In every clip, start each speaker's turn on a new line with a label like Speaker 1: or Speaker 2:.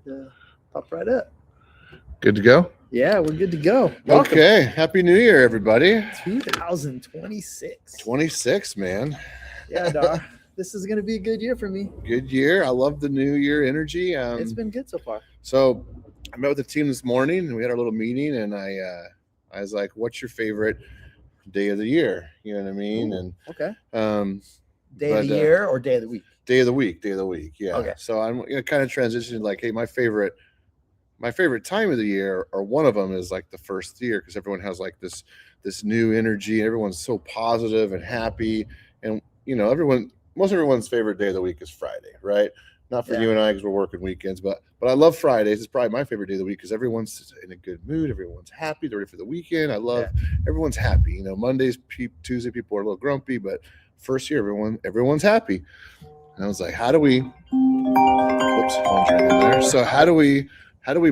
Speaker 1: should pop right up.
Speaker 2: Good to go?
Speaker 1: Yeah, we're good to go. Welcome.
Speaker 2: Okay. Happy New Year, everybody.
Speaker 1: 2026.
Speaker 2: 26, man.
Speaker 1: Yeah, Dar. This is going to be a good year for me.
Speaker 2: Good year. I love the New Year energy.
Speaker 1: It's been good so far.
Speaker 2: So I met with the team this morning, and we had our little meeting, and I was like, what's your favorite day of the year? You know what I mean?
Speaker 1: Ooh,
Speaker 2: and
Speaker 1: okay.
Speaker 2: Day
Speaker 1: of the year or day of the week?
Speaker 2: Day of the week. Day of the week. Yeah.
Speaker 1: Okay.
Speaker 2: So I'm going to kind of transition like, hey, my favorite time of the year, or one of them, is like the first year, because everyone has like this new energy. Everyone's so positive and happy, and you know, most everyone's favorite day of the week is Friday, right? Not for you and I, because we're working weekends, but I love Fridays. It's probably my favorite day of the week because everyone's in a good mood. Everyone's happy. They're ready for the weekend. I love everyone's happy. You know, Mondays, Tuesday, people are a little grumpy, but first year, everyone's happy. And I was like, how do we? Whoops, phone's right in there. So how do we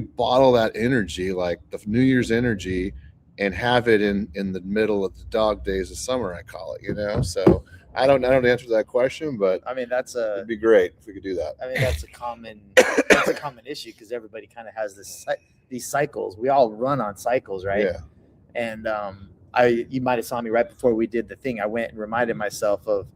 Speaker 2: bottle that energy, like the New Year's energy, and have it in the middle of the dog days of summer, I call it, you know? So I don't know the answer to that question, but
Speaker 1: I mean, it'd
Speaker 2: be great if we could do that.
Speaker 1: I mean, that's a common issue, because everybody kind of has these cycles. We all run on cycles, right?
Speaker 2: Yeah.
Speaker 1: And you might have saw me right before we did the thing. I went and reminded myself of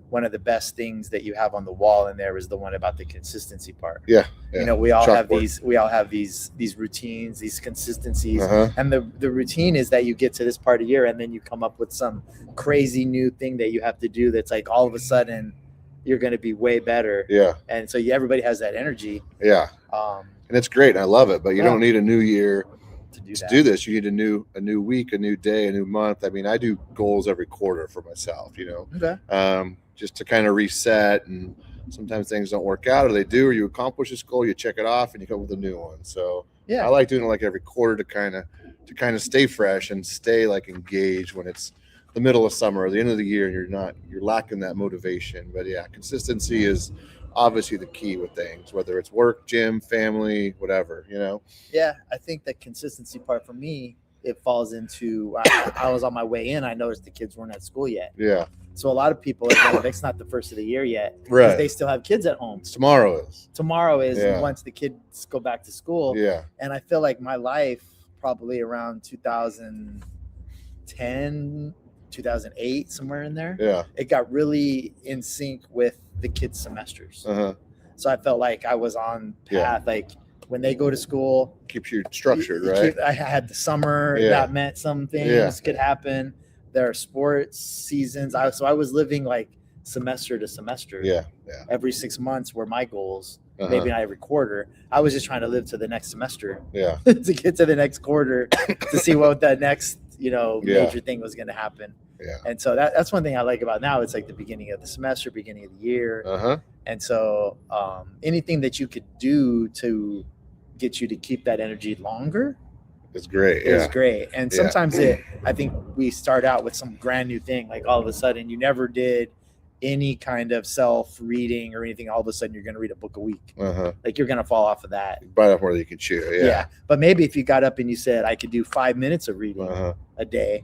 Speaker 1: one of the best things that you have on the wall, and there was the one about the consistency part.
Speaker 2: Yeah.
Speaker 1: You know, we all
Speaker 2: Chalkboard.
Speaker 1: have these routines, these consistencies.
Speaker 2: Uh-huh.
Speaker 1: And the routine is that you get to this part of the year, and then you come up with some crazy new thing that you have to do that's like all of a sudden you're going to be way better.
Speaker 2: Yeah.
Speaker 1: And so everybody has that energy.
Speaker 2: Yeah. And it's great, and I love it, but you don't need a new year to do this. You need a new week, a new day, a new month. I mean, I do goals every quarter for myself, you know.
Speaker 1: Okay.
Speaker 2: Just to kind of reset, and sometimes things don't work out, or they do, or you accomplish this goal, you check it off, and you come up with a new one. So I like doing it like every quarter to kind of stay fresh and stay like engaged when it's the middle of summer or the end of the year, and you're lacking that motivation. But yeah, consistency is obviously the key with things, whether it's work, gym, family, whatever, you know.
Speaker 1: Yeah, I think the consistency part for me, it falls into I was on my way in, I noticed the kids weren't at school yet.
Speaker 2: Yeah.
Speaker 1: So a lot of people, it's not the first of the year yet,
Speaker 2: right?
Speaker 1: They still have kids at home.
Speaker 2: Tomorrow is
Speaker 1: once the kids go back to school.
Speaker 2: Yeah.
Speaker 1: And I feel like my life, probably around 2010, 2008, somewhere in there.
Speaker 2: Yeah.
Speaker 1: It got really in sync with the kids' semesters.
Speaker 2: Uh-huh.
Speaker 1: So I felt like I was on path. Like when they go to school,
Speaker 2: keeps you structured, right?
Speaker 1: I had the summer that meant some things could happen. There are sports seasons. So I was living like semester to semester.
Speaker 2: Yeah.
Speaker 1: Every 6 months were my goals. Maybe not every quarter. I was just trying to live to the next semester.
Speaker 2: Yeah.
Speaker 1: To get to the next quarter to see what the next, major thing was going to happen.
Speaker 2: Yeah.
Speaker 1: And so that's one thing I like about now. It's like the beginning of the semester, beginning of the year.
Speaker 2: Uh-huh.
Speaker 1: And so anything that you could do to get you to keep that energy longer,
Speaker 2: it's great.
Speaker 1: It's great. And sometimes I think we start out with some brand new thing. Like all of a sudden you never did any kind of self-reading or anything. All of a sudden you're going to read a book a week.
Speaker 2: Uh-huh.
Speaker 1: Like you're going to fall off of that.
Speaker 2: Bite off more than you can chew. Yeah.
Speaker 1: But maybe if you got up and you said, I could do 5 minutes of reading a day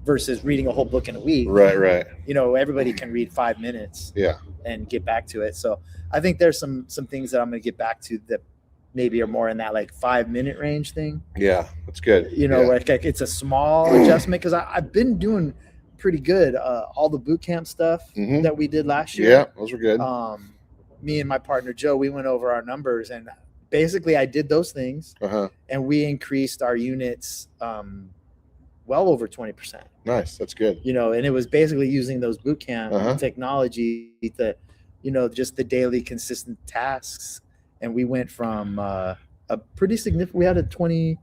Speaker 1: versus reading a whole book in a week.
Speaker 2: Right.
Speaker 1: Everybody can read 5 minutes and get back to it. So I think there's some things that I'm going to get back to that maybe are more in that like 5 minute range thing.
Speaker 2: Yeah, that's good.
Speaker 1: Like it's a small adjustment, because I've been doing pretty good. All the boot camp stuff that we did last year.
Speaker 2: Yeah, those were good.
Speaker 1: Me and my partner Joe, we went over our numbers, and basically I did those things, and we increased our units well over 20%.
Speaker 2: Nice, that's good.
Speaker 1: And it was basically using those boot camp technology to, just the daily consistent tasks. And we went from a pretty significant, we had a 22%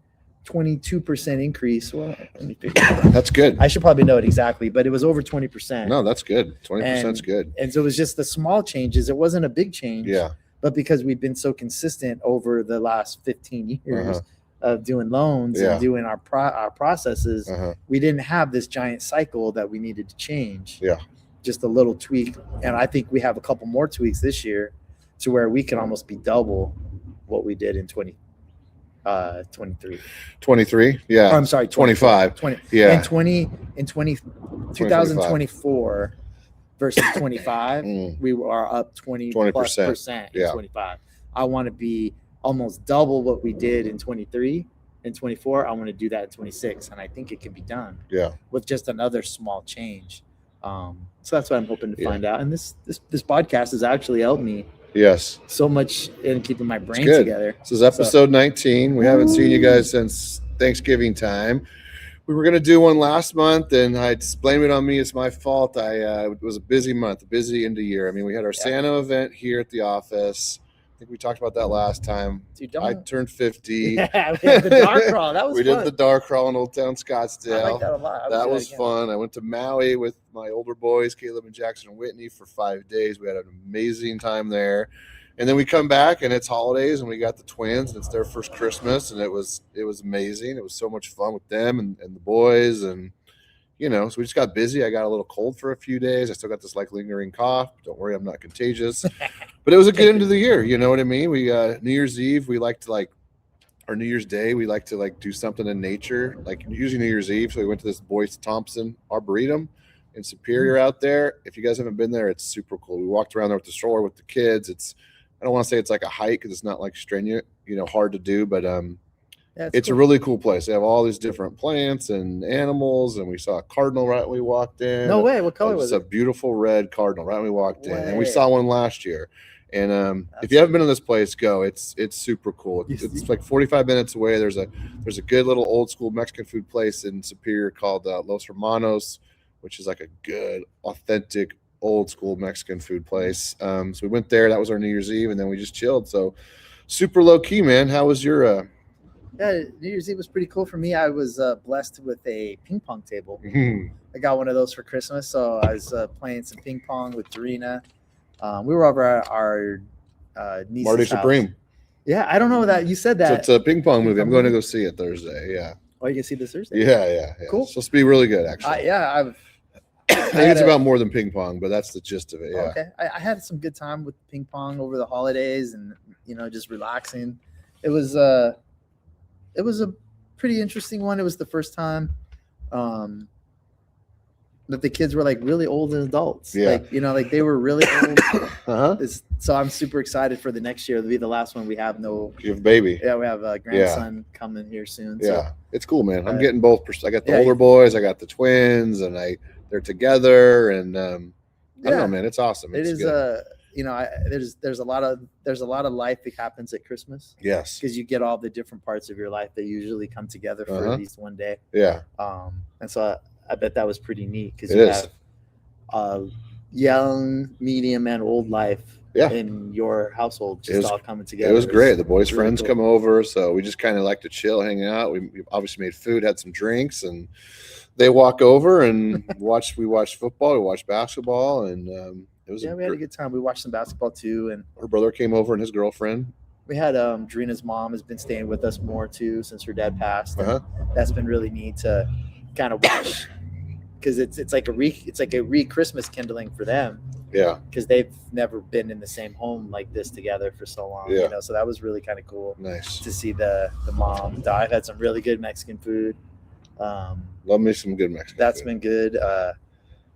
Speaker 1: increase. Well, let me figure it out.
Speaker 2: That's good.
Speaker 1: I should probably know it exactly, but it was over 20%.
Speaker 2: No, that's good. 20% is good.
Speaker 1: And so it was just the small changes. It wasn't a big change.
Speaker 2: Yeah.
Speaker 1: But because we've been so consistent over the last 15 years of doing loans and doing our processes, we didn't have this giant cycle that we needed to change.
Speaker 2: Yeah.
Speaker 1: Just a little tweak. And I think we have a couple more tweaks this year to where we can almost be double what we did in 23.
Speaker 2: 23? Yeah.
Speaker 1: Oh, I'm sorry,
Speaker 2: 25.
Speaker 1: 20.
Speaker 2: Yeah.
Speaker 1: In 2024 versus 25, we are up 20% in 25. I want to be almost double what we did in 23 and 24. I want to do that in 26, and I think it can be done.
Speaker 2: Yeah.
Speaker 1: With just another small change. So that's what I'm hoping to find out. And this podcast has actually helped me.
Speaker 2: Yes.
Speaker 1: So much in keeping my brain together.
Speaker 2: This is episode 19. We haven't seen you guys since Thanksgiving time. We were going to do one last month, and I blame it on me. It's my fault. It was a busy month, a busy end of year. I mean, we had our Santa event here at the office. I think we talked about that last time. Dude, I turned 50.
Speaker 1: Yeah, we had the Dar Crawl. That was
Speaker 2: fun.
Speaker 1: We
Speaker 2: did the Dar Crawl in Old Town Scottsdale.
Speaker 1: I like that a lot.
Speaker 2: That was fun. I went to Maui with my older boys, Caleb and Jackson and Whitney, for 5 days. We had an amazing time there. And then we come back, and it's holidays, and we got the twins, and it's their first Christmas, and it was amazing. It was so much fun with them and the boys, and so we just got busy. I got a little cold for a few days. I still got this lingering cough. Don't worry, I'm not contagious. But it was a good end of the year. You know what I mean? We New Year's Eve, we like to or New Year's Day, we like to do something in nature. Usually New Year's Eve, so we went to this Boyce Thompson Arboretum in Superior out there. If you guys haven't been there, it's super cool. We walked around there with the stroller with the kids. I don't want to say it's like a hike because it's not strenuous, hard to do, but it's cool. A really cool place. They have all these different plants and animals, and we saw a cardinal right when we walked in.
Speaker 1: No way! What color was it?
Speaker 2: It's a beautiful red cardinal right when we walked in, and we saw one last year. And if you haven't been to this place, go. It's super cool. It's like 45 minutes away. There's a good little old school Mexican food place in Superior called Los Hermanos, which is like a good, authentic, old school Mexican food place. So we went there. That was our New Year's Eve, and then we just chilled. So super low key, man. How was your
Speaker 1: New Year's Eve was pretty cool for me. I was blessed with a ping pong table.
Speaker 2: Mm-hmm.
Speaker 1: I got one of those for Christmas, so I was playing some ping pong with Dorina. We were over at our niece's
Speaker 2: Marty
Speaker 1: house.
Speaker 2: Supreme.
Speaker 1: Yeah, I don't know that you said that.
Speaker 2: So it's a ping pong movie. I'm going to go see it Thursday. Yeah.
Speaker 1: Oh, you can see this Thursday?
Speaker 2: Yeah.
Speaker 1: Cool.
Speaker 2: It's supposed to be really good, actually.
Speaker 1: I
Speaker 2: think it's about more than ping pong, but that's the gist of it. Yeah.
Speaker 1: Okay. I had some good time with ping pong over the holidays, and just relaxing. It was a pretty interesting one. It was the first time that the kids were really old and adults.
Speaker 2: Yeah.
Speaker 1: They were really old.
Speaker 2: Uh-huh.
Speaker 1: So I'm super excited for the next year. It'll be the last one. We have no.
Speaker 2: You have a baby.
Speaker 1: Yeah, we have a grandson coming here soon.
Speaker 2: Yeah,
Speaker 1: so,
Speaker 2: it's cool, man. I'm getting both. I got the older boys. I got the twins, and they're together. And I don't know, man. It's awesome.
Speaker 1: It is. There's a lot of life that happens at Christmas.
Speaker 2: Yes.
Speaker 1: Because you get all the different parts of your life that usually come together for at least one day.
Speaker 2: Yeah.
Speaker 1: And so I bet that was pretty neat because you have young, medium, and old life in your household just all coming together.
Speaker 2: It was great. The boys'
Speaker 1: really
Speaker 2: friends come over, so we just kind of like to chill, hang out. We obviously made food, had some drinks, and they walk over and we watched football, we watched basketball, and it was
Speaker 1: we had a good time. We watched some basketball too, and
Speaker 2: her brother came over and his girlfriend.
Speaker 1: We had Drina's mom has been staying with us more too since her dad passed.
Speaker 2: Uh-huh.
Speaker 1: That's been really neat to kind of watch because it's like a re-Christmas kindling for them.
Speaker 2: Yeah,
Speaker 1: because they've never been in the same home like this together for so long.
Speaker 2: Yeah.
Speaker 1: So that was really kind of cool.
Speaker 2: Nice
Speaker 1: to see the mom. I've had some really good Mexican food.
Speaker 2: Love me some good Mexican.
Speaker 1: That's
Speaker 2: food.
Speaker 1: Been good.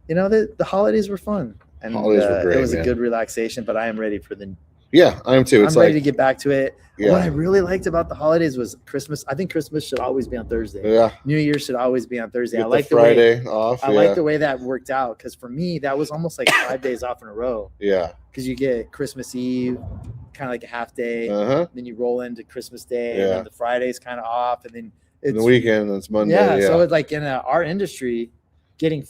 Speaker 1: The holidays were fun. And
Speaker 2: holidays were great,
Speaker 1: it was a good relaxation, but I am ready for the.
Speaker 2: Yeah, I am too.
Speaker 1: I'm ready to get back to it.
Speaker 2: Yeah.
Speaker 1: What I really liked about the holidays was Christmas. I think Christmas should always be on Thursday.
Speaker 2: Yeah.
Speaker 1: New Year should always be on Thursday.
Speaker 2: Get
Speaker 1: I like
Speaker 2: the Friday off.
Speaker 1: I like the way that worked out because for me that was almost like 5 days off in a row.
Speaker 2: Yeah.
Speaker 1: Because you get Christmas Eve, kind of like a half day.
Speaker 2: Uh-huh.
Speaker 1: Then you roll into Christmas Day, and then the Friday's kind of off, and then it's
Speaker 2: the weekend. It's Monday.
Speaker 1: Yeah. So it's like in our industry, getting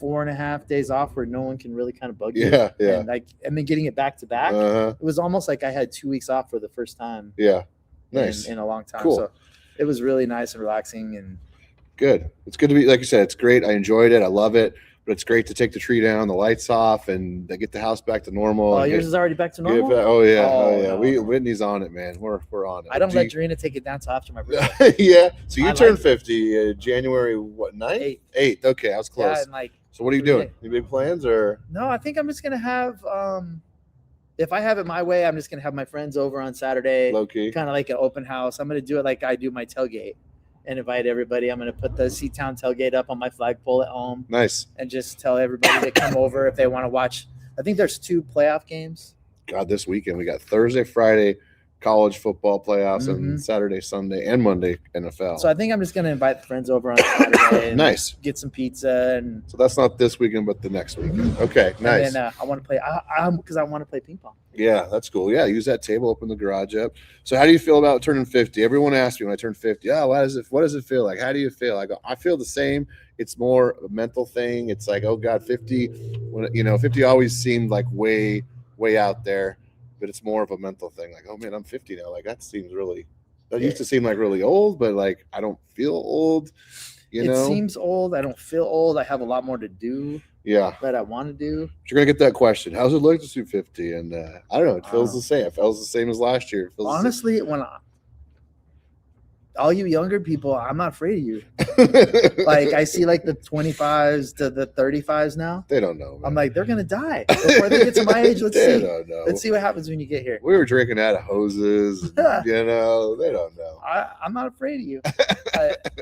Speaker 1: 4.5 days off where no one can really kind of bug you.
Speaker 2: Yeah.
Speaker 1: And then getting it back to back. It was almost like I had 2 weeks off for the first time.
Speaker 2: Yeah. Nice.
Speaker 1: In a long time.
Speaker 2: Cool.
Speaker 1: So it was really nice and relaxing and
Speaker 2: good. It's good to be, like you said, it's great. I enjoyed it. I love it. But it's great to take the tree down, the lights off, and get the house back to normal.
Speaker 1: Oh, yours is already back to normal?
Speaker 2: Oh, yeah.
Speaker 1: No.
Speaker 2: Whitney's on it, man. We're on it.
Speaker 1: I don't let Dorina take it down till after my birthday.
Speaker 2: Yeah. So you turned 50 January, what, 9th? 8th. Okay, I was close.
Speaker 1: Yeah, and
Speaker 2: so what are you doing? Any big plans or?
Speaker 1: No, I think I'm just going to have if I have it my way, I'm just going to have my friends over on Saturday.
Speaker 2: Low key.
Speaker 1: Kind of like an open house. I'm going to do it like I do my tailgate and invite everybody. I'm going to put the Seatown tailgate up on my flagpole at home.
Speaker 2: Nice.
Speaker 1: And just tell everybody to come over if they want to watch. I think there's 2 playoff games.
Speaker 2: God, this weekend we got Thursday, Friday, college football playoffs and Saturday, Sunday, and Monday NFL.
Speaker 1: So I think I'm just gonna invite friends over on Saturday. And
Speaker 2: nice.
Speaker 1: Get some pizza and.
Speaker 2: So that's not this weekend, but the next weekend. Okay, nice.
Speaker 1: And then I want to play. Because I want to play ping pong.
Speaker 2: Yeah, that's cool. Yeah, use that table, open the garage up. So how do you feel about turning 50? Everyone asks me when I turn 50, what does it feel like? How do you feel? I go, I feel the same. It's more a mental thing. It's like, oh God, 50, 50 always seemed like way out there, but it's more of a mental thing. Like, oh man, I'm 50 now. Like that used to seem like really old, but like, I don't feel old,
Speaker 1: It seems old. I don't feel old. I have a lot more to do.
Speaker 2: Yeah,
Speaker 1: that I want to do.
Speaker 2: You're gonna get that question. How's it look to do 50? And I don't know. It feels the same. It feels the same as last year.
Speaker 1: Honestly, all you younger people, I'm not afraid of you. Like I see like the 25s to the 35s now.
Speaker 2: They don't know. Man.
Speaker 1: I'm like, they're gonna die before they get to my age. Let's see.
Speaker 2: Don't know.
Speaker 1: Let's see what happens when you get here.
Speaker 2: We were drinking out of hoses. They don't know.
Speaker 1: I'm not afraid of you.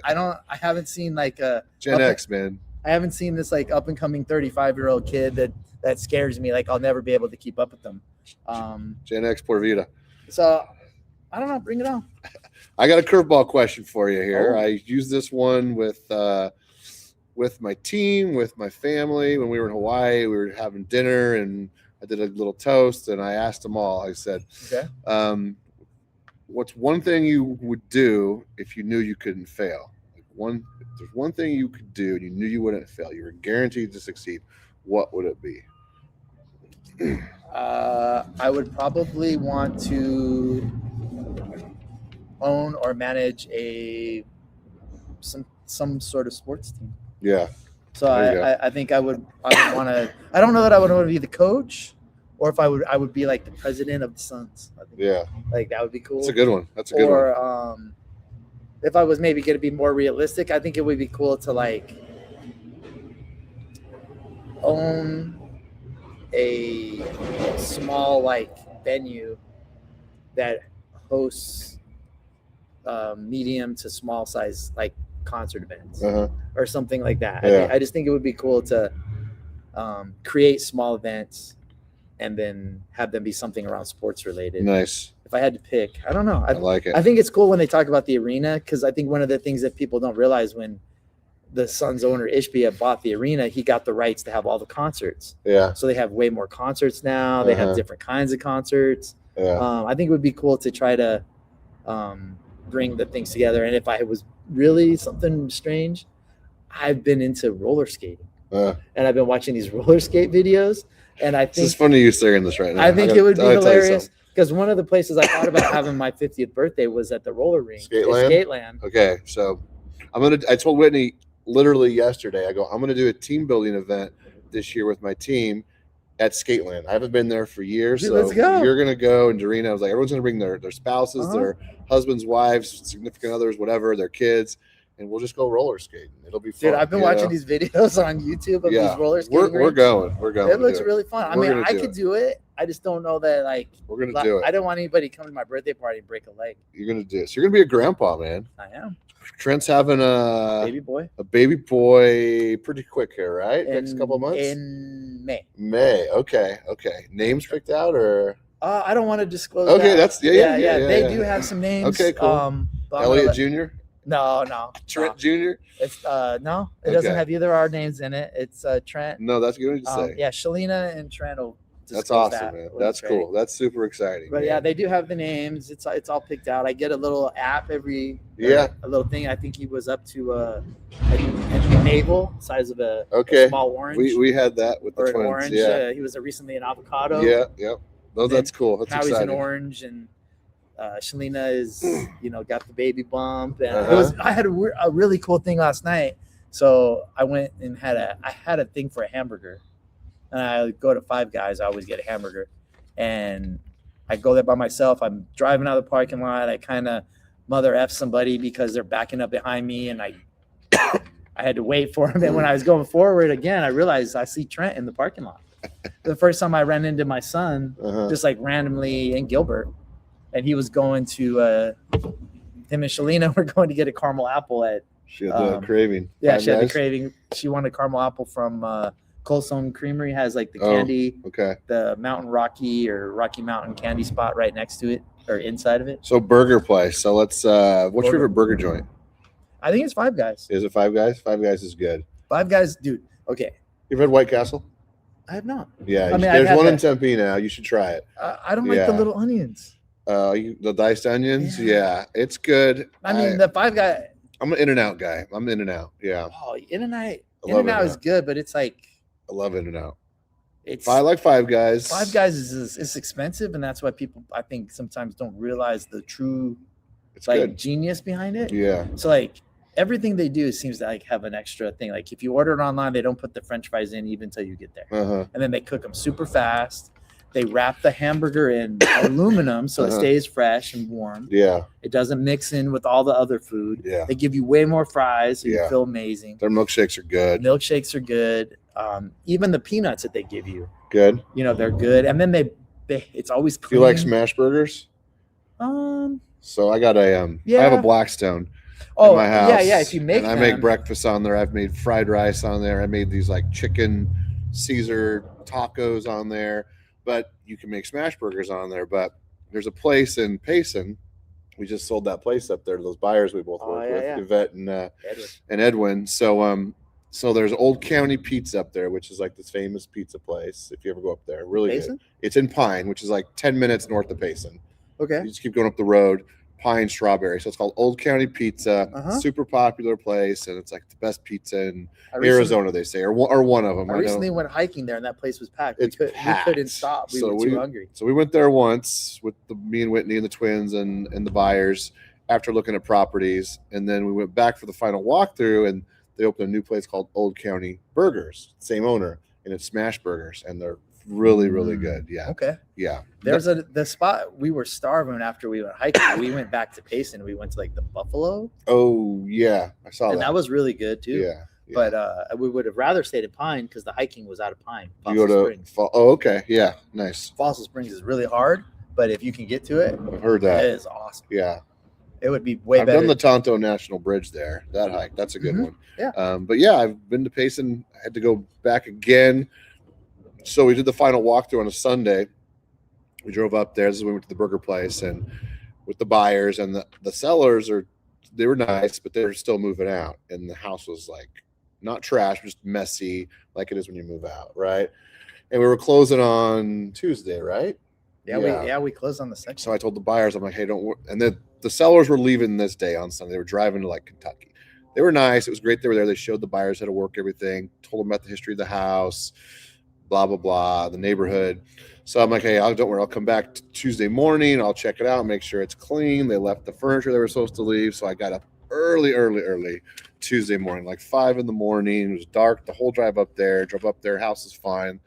Speaker 1: I haven't seen like a
Speaker 2: Gen X, man.
Speaker 1: I haven't seen this like up and coming 35-year-old kid that scares me. Like I'll never be able to keep up with them.
Speaker 2: Gen X por vida.
Speaker 1: So I don't know. Bring it on.
Speaker 2: I got a curveball question for you here. I used this one with my team, with my family when we were in Hawaii. We were having dinner and I did a little toast and I asked them all. I said, "Okay, what's one thing you would do if you knew you couldn't fail? If there's one thing you could do and you knew you wouldn't fail, you were guaranteed to succeed, what would it be?"
Speaker 1: I would probably want to own or manage some sort of sports team.
Speaker 2: Yeah.
Speaker 1: So I think I would want to. I don't know that I would want to be the coach, or if I would be like the president of the Suns. I think, like that would be cool.
Speaker 2: That's a good one.
Speaker 1: Or if I was maybe going to be more realistic, I think it would be cool to like own a small like venue that hosts medium to small size like concert events or something like that. I just think it would be cool to create small events and then have them be something around sports related.
Speaker 2: Nice.
Speaker 1: If I had to pick, I don't know.
Speaker 2: I like it.
Speaker 1: I think it's cool when they talk about the arena because I think one of the things that people don't realize when the Suns owner Ishbia bought the arena, he got the rights to have all the concerts. Yeah. So they have way more concerts now. They have different kinds of concerts. Yeah. I think it would be cool to try to bring the things together. And if I was really something strange, I've been into roller skating. And I've been watching these roller skate videos. And I think
Speaker 2: it's funny you saying this right now.
Speaker 1: I think it would be hilarious because one of the places I thought about having my 50th birthday was at the roller rink. Skateland.
Speaker 2: Okay. So I told Whitney literally yesterday, I go, I'm going to do a team building event this year with my team at Skateland. I haven't been there for years.
Speaker 1: Dude,
Speaker 2: so
Speaker 1: let's go.
Speaker 2: You're going to go. And Dorina was like, everyone's going to bring their spouses, their husbands, wives, significant others, whatever, their kids. And we'll just go roller skating. It'll be fun.
Speaker 1: Dude, I've been watching these videos on YouTube of these roller skating
Speaker 2: We're going.
Speaker 1: It looks really fun. I mean, I could do it. I just don't know that, like,
Speaker 2: we're going to do it.
Speaker 1: I don't want anybody coming to my birthday party and break a leg.
Speaker 2: You're going to do it. So you're going to be a grandpa, man.
Speaker 1: I am.
Speaker 2: Trent's having a baby boy pretty quick here, right? Next couple of months?
Speaker 1: In May.
Speaker 2: Okay. Names picked out or?
Speaker 1: I don't want to disclose
Speaker 2: that.
Speaker 1: That's
Speaker 2: yeah.
Speaker 1: They do have some names.
Speaker 2: Okay, cool. Elliot Jr.?
Speaker 1: No.
Speaker 2: Trent Jr.?
Speaker 1: It's no. It doesn't have either of our names in it. It's Trent.
Speaker 2: No, that's good to say.
Speaker 1: Yeah, Shalina and Trent will.
Speaker 2: That's awesome, man. That's cool. That's super exciting.
Speaker 1: But yeah, they do have the names. It's all picked out. I get a little app every a little thing. I think he was up to a navel size of a small orange.
Speaker 2: We had that with the twins.
Speaker 1: Orange.
Speaker 2: Yeah.
Speaker 1: He was recently an avocado.
Speaker 2: Yeah. No, that's cool. That's
Speaker 1: exciting. He's an orange, and Shalina is got the baby bump. And I had a really cool thing last night. So I went and had a thing for a hamburger. And I go to Five Guys. I always get a hamburger. And I go there by myself. I'm driving out of the parking lot. I kind of mother F somebody because they're backing up behind me. And I had to wait for them. And when I was going forward again, I realized I see Trent in the parking lot. The first time I ran into my son, just like randomly in Gilbert. And he was going to, him and Shalina were going to get a caramel apple at.
Speaker 2: She had the craving.
Speaker 1: Yeah, she had the craving. She wanted caramel apple from Cold Stone Creamery has like the candy,
Speaker 2: okay,
Speaker 1: the Mountain Rocky or Rocky Mountain candy spot right next to it or inside of it.
Speaker 2: So burger place. So let's. What's your favorite burger joint?
Speaker 1: I think it's Five Guys.
Speaker 2: Is it Five Guys? Five Guys is good.
Speaker 1: Five Guys, dude. Okay.
Speaker 2: You've had White Castle?
Speaker 1: I have not.
Speaker 2: Yeah, there's one in Tempe now. You should try it.
Speaker 1: I don't like the little onions.
Speaker 2: The diced onions? Yeah, it's good.
Speaker 1: I mean, the Five Guys.
Speaker 2: I'm an In-N-Out guy. I'm In-N-Out. Yeah.
Speaker 1: Oh, In-N-Out is good, but it's like.
Speaker 2: I love In-N-Out.
Speaker 1: I
Speaker 2: like Five Guys.
Speaker 1: Five Guys is expensive, and that's why people, I think, sometimes don't realize the true genius behind it.
Speaker 2: Yeah.
Speaker 1: So like everything they do seems to like have an extra thing. Like if you order it online, they don't put the French fries in even until you get there, and then they cook them super fast. They wrap the hamburger in aluminum so it stays fresh and warm.
Speaker 2: Yeah.
Speaker 1: It doesn't mix in with all the other food.
Speaker 2: Yeah.
Speaker 1: They give you way more fries, so you feel amazing.
Speaker 2: Their milkshakes are good.
Speaker 1: Milkshakes are good. Even the peanuts that they give you.
Speaker 2: Good.
Speaker 1: They're good. And then they it's always clean.
Speaker 2: Do you like smash burgers? So I got I have a Blackstone in my house.
Speaker 1: Yeah. If you make
Speaker 2: I make breakfast on there. I've made fried rice on there. I made these like chicken Caesar tacos on there. But you can make smash burgers on there. But there's a place in Payson. We just sold that place up there to those buyers we both work with, Yvette and Edwin. So there's Old County Pizza up there, which is like this famous pizza place. If you ever go up there, really
Speaker 1: Payson?
Speaker 2: Good. It's in Pine, which is like 10 minutes north of Payson.
Speaker 1: Okay.
Speaker 2: You just keep going up the road. Pine Strawberry. So it's called Old County Pizza. Super popular place, and it's like the best pizza in Arizona, they say, or one of them.
Speaker 1: I recently went hiking there, and that place was packed. We couldn't stop. We were too hungry.
Speaker 2: So we went there once with me and Whitney and the twins and the buyers after looking at properties, and then we went back for the final walkthrough, and they opened a new place called Old County Burgers, same owner, and it's smash burgers, and they're really, really good. Yeah.
Speaker 1: Okay.
Speaker 2: Yeah.
Speaker 1: There's the spot we were starving after we went hiking. We went back to Payson. We went to like the Buffalo.
Speaker 2: Oh yeah, I saw that.
Speaker 1: And that was really good too.
Speaker 2: Yeah.
Speaker 1: But we would have rather stayed in Pine because the hiking was out of Pine.
Speaker 2: You go to okay. Yeah. Nice.
Speaker 1: Fossil Springs is really hard, but if you can get to it,
Speaker 2: I've heard that.
Speaker 1: It is awesome.
Speaker 2: Yeah.
Speaker 1: It would be way better.
Speaker 2: I've done the Tonto National Bridge there. That hike. That's a good one.
Speaker 1: Yeah.
Speaker 2: But yeah, I've been to Payson. I had to go back again. So we did the final walkthrough on a Sunday. We drove up there. This is when we went to the burger place and with the buyers and the sellers they were nice, but they were still moving out. And the house was like not trash, just messy like it is when you move out, right? And we were closing on Tuesday, right?
Speaker 1: Yeah. We closed on the 2nd.
Speaker 2: So I told the buyers, I'm like, hey, don't worry. And then the sellers were leaving this day on Sunday. They were driving to like Kentucky. They were nice. It was great they were there. They showed the buyers how to work everything, told them about the history of the house, blah, blah, blah, the neighborhood. So I'm like, hey, don't worry. I'll come back Tuesday morning. I'll check it out, make sure it's clean. They left the furniture they were supposed to leave. So I got up early Tuesday morning, like 5 a.m. It was dark. The whole drive up there, drove up there. House is fine.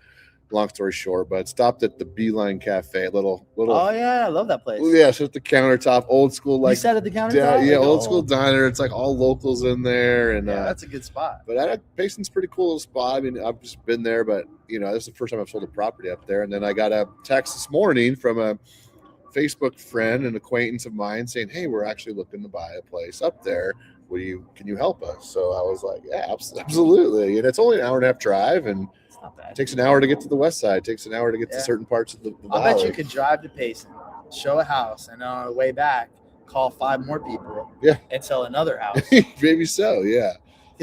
Speaker 2: Long story short, but stopped at the Beeline Cafe, little.
Speaker 1: Oh yeah, I love that place.
Speaker 2: Yeah, sit at the countertop, old school, like
Speaker 1: you sat at the countertop.
Speaker 2: Yeah, old school diner. It's like all locals in there, and
Speaker 1: that's a good spot.
Speaker 2: But Payson's pretty cool little spot. I mean, I've just been there, but this is the first time I've sold a property up there. And then I got a text this morning from a Facebook friend, an acquaintance of mine, saying, "Hey, we're actually looking to buy a place up there. Can you help us?" So I was like, "Yeah, absolutely." And it's only an hour and a half drive, and it takes an hour to get to the west side. It takes an hour to get to certain parts of the valley.
Speaker 1: I bet you could drive to Payson, show a house, and on the way back, call 5 more people.
Speaker 2: Yeah.
Speaker 1: And sell another house.
Speaker 2: Maybe so. Yeah.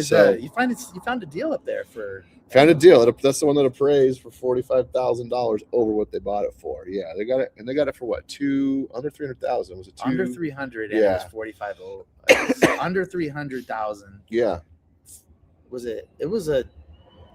Speaker 1: So you found a deal up there for.
Speaker 2: Found a deal. That's the one that appraised for $45,000 over what they bought it for. Yeah, they got it, and they got it for what? Under $300,000. Was it
Speaker 1: under 300? And it was 45. Under 300,000.
Speaker 2: Yeah.
Speaker 1: Was it? It was a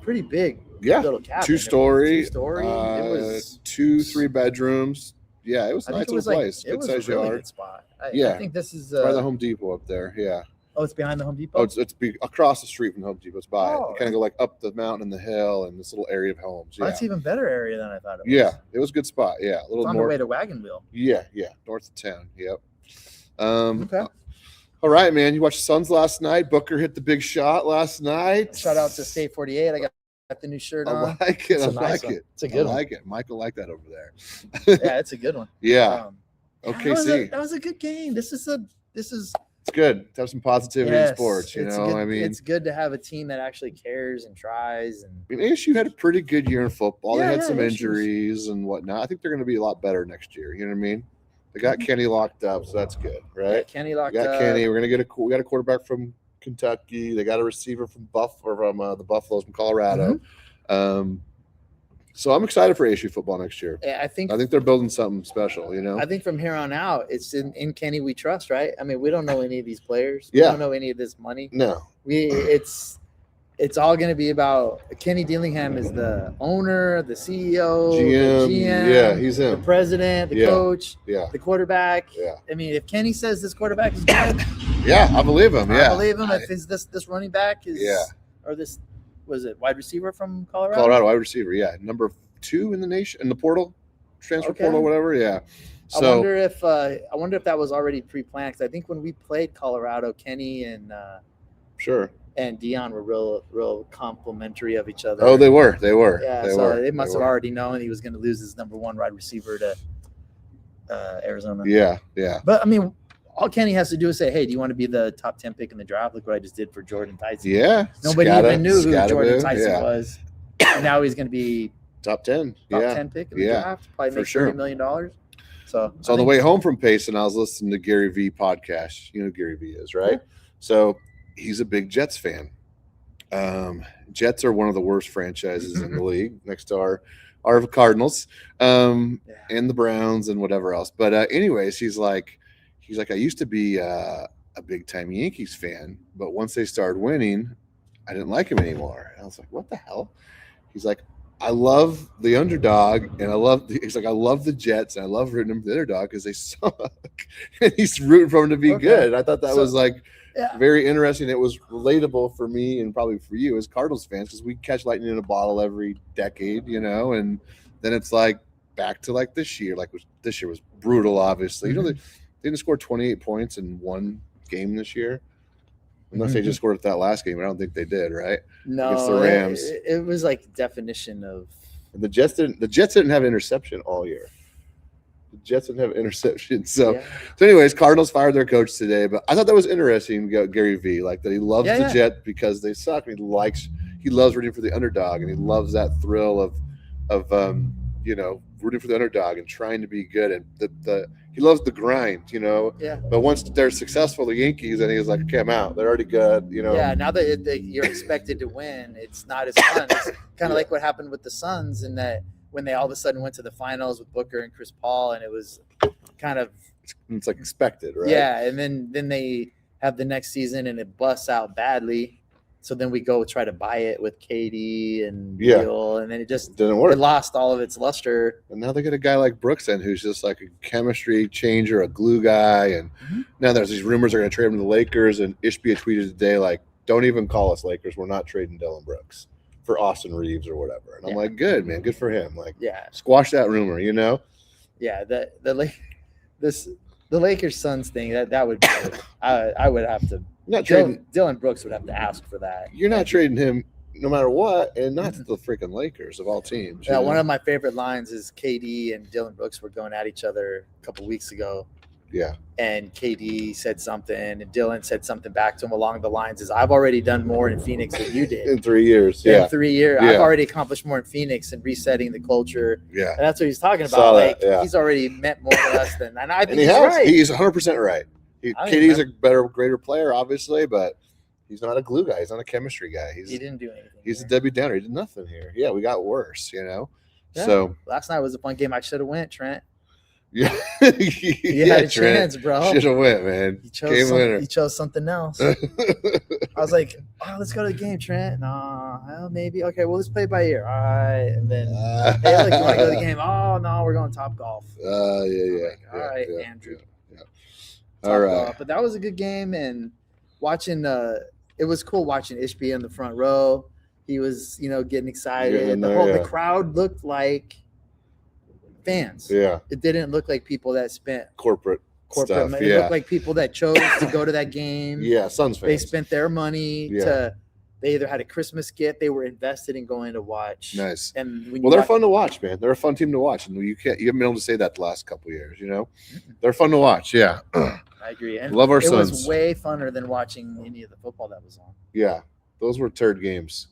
Speaker 1: pretty big.
Speaker 2: Yeah,
Speaker 1: little cabin.
Speaker 2: 2-story.
Speaker 1: It was
Speaker 2: 2-3 bedrooms. Yeah, it was a nice little place. Good size yard.
Speaker 1: Good spot. I think this is
Speaker 2: by the Home Depot up there. Yeah.
Speaker 1: Oh, it's behind the Home Depot.
Speaker 2: Oh, it's across the street from the Home Depot. It's by it. You kind of go like up the mountain and the hill and this little area of homes. Yeah.
Speaker 1: That's even better area than I thought it was.
Speaker 2: Yeah, it was a good spot. Yeah, a little
Speaker 1: on
Speaker 2: north.
Speaker 1: the way to Wagon Wheel.
Speaker 2: Yeah, north of town. Yep.
Speaker 1: Okay.
Speaker 2: All right, man. You watched the Suns last night. Booker hit the big shot last night.
Speaker 1: Shout out to State 48. I got the new shirt on.
Speaker 2: I like it. I like it.
Speaker 1: It's a good one.
Speaker 2: I like it. Michael liked that over there.
Speaker 1: Yeah, it's a good one.
Speaker 2: Yeah. OKC.
Speaker 1: That was a good game. This is
Speaker 2: It's good to have some positivity in sports. You know,
Speaker 1: I mean, it's good to have a team that actually cares and tries. And
Speaker 2: I mean, ASU had a pretty good year in football. They had some injuries and whatnot. I think they're going to be a lot better next year. You know what I mean? They got Kenny locked up, so that's good, right?
Speaker 1: Yeah, Kenny locked up.
Speaker 2: Kenny. We're going to get we got a quarterback from Kentucky. They got a receiver from the Buffaloes from Colorado. So I'm excited for ASU football next year.
Speaker 1: I think
Speaker 2: they're building something special, you know.
Speaker 1: I think from here on out, it's in Kenny we trust, right? I mean, we don't know any of these players. We don't know any of this money.
Speaker 2: No.
Speaker 1: It's all going to be about Kenny Dillingham is the owner, the CEO,
Speaker 2: GM.
Speaker 1: the GM.
Speaker 2: Yeah, he's him.
Speaker 1: The president, the coach,
Speaker 2: the
Speaker 1: quarterback.
Speaker 2: Yeah.
Speaker 1: I mean, if Kenny says this quarterback is good,
Speaker 2: I believe him.
Speaker 1: I believe him. If this running back is, or this. Was it wide receiver from Colorado?
Speaker 2: Colorado wide receiver, number 2 in the nation in the portal, transfer portal, whatever. Yeah. So
Speaker 1: I wonder if that was already pre-planned. Because I think when we played Colorado, Kenny and and Dion were real complimentary of each other.
Speaker 2: Oh, they were.
Speaker 1: Yeah. They must have already known he was going to lose his number 1 wide receiver to Arizona.
Speaker 2: Yeah.
Speaker 1: But I mean, all Kenny has to do is say, "Hey, do you want to be the top 10 pick in the draft? Look what I just did for Jordan Tyson."
Speaker 2: Yeah.
Speaker 1: Nobody even knew who Jordan Tyson was. And now he's going to be
Speaker 2: top 10.
Speaker 1: Top 10 pick in the draft. Probably make $30 million. So
Speaker 2: on the way home from Payson, I was listening to Gary V podcast. You know who Gary V is, right? Yeah. So he's a big Jets fan. Jets are one of the worst franchises in the league, next to our Cardinals, and the Browns and whatever else. But anyways, he's like, I used to be a big-time Yankees fan, but once they started winning, I didn't like him anymore. And I was like, what the hell? He's like, I love the underdog, and I love the Jets, and I love rooting them for the underdog because they suck. And he's rooting for them to be good. I thought that was very interesting. It was relatable for me and probably for you as Cardinals fans because we catch lightning in a bottle every decade, you know, and then it's like back to like this year. This year was brutal, obviously. You know, they didn't score 28 points in one game this year. Unless they just scored at that last game. I don't think they did, right?
Speaker 1: No,
Speaker 2: against the Rams.
Speaker 1: It was like definition of
Speaker 2: the Jets didn't have an interception all year. The Jets didn't have interceptions. So anyways, Cardinals fired their coach today. But I thought that was interesting, Gary V. Like that he loves the Jets because they suck. And he loves rooting for the underdog, and he loves that thrill of rooting for the underdog and trying to be good. And he loves the grind, you know.
Speaker 1: Yeah.
Speaker 2: But once they're successful, the Yankees, and he's like, okay, I'm out. They're already good, you know.
Speaker 1: Yeah. Now that you're expected to win, it's not as fun. It's kind of like what happened with the Suns, in that when they all of a sudden went to the finals with Booker and Chris Paul, and it was kind of
Speaker 2: it's like expected, right?
Speaker 1: Yeah. And then they have the next season and it busts out badly. So then we go try to buy it with KD and Beal, and then it just
Speaker 2: didn't work.
Speaker 1: It lost all of its luster.
Speaker 2: And now they get a guy like Brooks in, who's just like a chemistry changer, a glue guy. And now there's these rumors they're going to trade him to the Lakers. And Ishbia tweeted today, like, don't even call us Lakers. We're not trading Dylan Brooks for Austin Reeves or whatever. And I'm like, good, man. Good for him. Like, squash that rumor, you know?
Speaker 1: Yeah, the Lakers Suns thing, that would be, I would have to.
Speaker 2: Not trading.
Speaker 1: Dylan Brooks would have to ask for that.
Speaker 2: You're not trading him no matter what, and not to the freaking Lakers of all teams.
Speaker 1: Yeah, one of my favorite lines is KD and Dylan Brooks were going at each other a couple weeks ago.
Speaker 2: Yeah.
Speaker 1: And KD said something, and Dylan said something back to him along the lines is, I've already done more in Phoenix than you did.
Speaker 2: In 3 years.
Speaker 1: In 3 years. I've already accomplished more in Phoenix and resetting the culture.
Speaker 2: Yeah.
Speaker 1: And that's what he's talking about. He's already meant more to us than, and I think he's right.
Speaker 2: He's 100% right. KD's a greater player, obviously, but he's not a glue guy. He's not a chemistry guy. He didn't do anything. He's a Debbie Downer. He did nothing here. Yeah, we got worse, you know. Yeah. So
Speaker 1: last night was a fun game. I should have went, Trent.
Speaker 2: Yeah,
Speaker 1: you had a chance, bro.
Speaker 2: Should have went, man. Game winner.
Speaker 1: You chose something else. I was like, "Oh, let's go to the game, Trent." No, well, maybe. Okay, well, let's play by ear. All right, and then hey, look, you want to go to the game? Oh no, we're going Top Golf.
Speaker 2: All
Speaker 1: right, Andrew.
Speaker 2: All right.
Speaker 1: But that was a good game, and watching it was cool watching Ishbia in the front row. He was, getting excited. The crowd looked like fans.
Speaker 2: Yeah.
Speaker 1: It didn't look like people that spent
Speaker 2: corporate stuff.
Speaker 1: It looked like people that chose to go to that game.
Speaker 2: Yeah, Suns fans.
Speaker 1: They spent their money they either had a Christmas gift, they were invested in going to watch.
Speaker 2: Nice.
Speaker 1: And
Speaker 2: they're fun to watch, man. They're a fun team to watch, and you haven't been able to say that the last couple of years. They're fun to watch. Yeah.
Speaker 1: I agree. And
Speaker 2: Love our
Speaker 1: it
Speaker 2: Suns.
Speaker 1: was way funner than watching any of the football that was on.
Speaker 2: Yeah, those were turd games.